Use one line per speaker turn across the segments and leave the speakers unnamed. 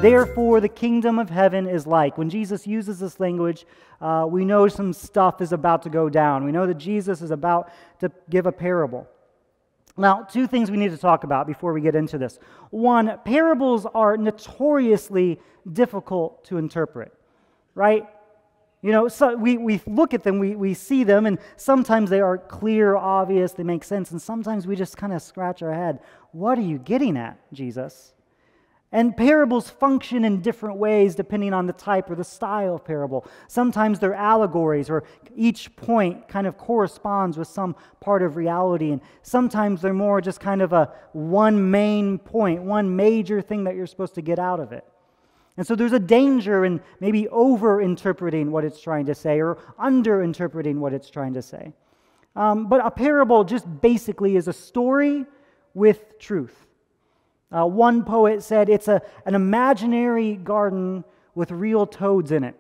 Therefore, the kingdom of heaven is like. When Jesus uses this language, we know some stuff is about to go down. We know that Jesus is about to give a parable. Now, two things we need to talk about before we get into this. One, parables are notoriously difficult to interpret, right? You know, so we look at them, we see them, and sometimes they are clear, obvious, they make sense, and sometimes we just kind of scratch our head. What are you getting at, Jesus? And parables function in different ways depending on the type or the style of parable. Sometimes they're allegories, or each point kind of corresponds with some part of reality. And sometimes they're more just kind of a one main point, one major thing that you're supposed to get out of it. And so there's a danger in maybe over-interpreting what it's trying to say or under-interpreting what it's trying to say. But a parable just basically is a story with truth. One poet said it's an imaginary garden with real toads in it.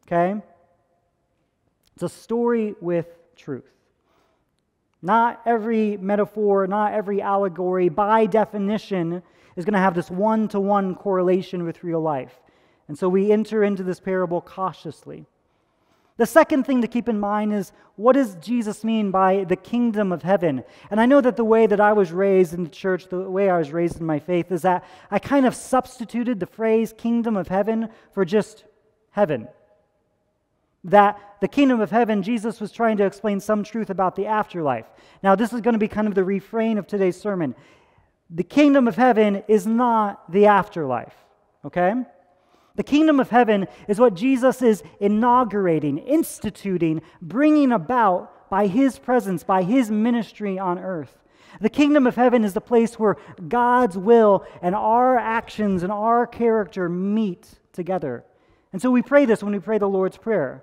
Okay? It's a story with truth. Not every metaphor, not every allegory, by definition, is going to have this one-to-one correlation with real life. And so we enter into this parable cautiously. The second thing to keep in mind is, what does Jesus mean by the kingdom of heaven? And I know that the way that I was raised in the church, the way I was raised in my faith, is that I kind of substituted the phrase kingdom of heaven for just heaven. That the kingdom of heaven, Jesus was trying to explain some truth about the afterlife. Now, this is going to be kind of the refrain of today's sermon. The kingdom of heaven is not the afterlife, okay? The kingdom of heaven is what Jesus is inaugurating, instituting, bringing about by His presence, by His ministry on earth. The kingdom of heaven is the place where God's will and our actions and our character meet together. And so we pray this when we pray the Lord's Prayer.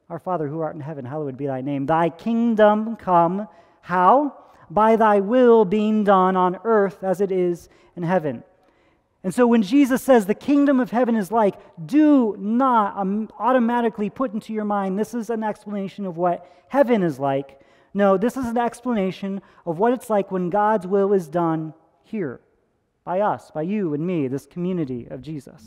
Our Father who art in heaven, hallowed be thy name. Thy kingdom come. How? By thy will being done on earth as it is in heaven. And so when Jesus says the kingdom of heaven is like, do not automatically put into your mind this is an explanation of what heaven is like. No, this is an explanation of what it's like when God's will is done here, by us, by you and me, this community of Jesus.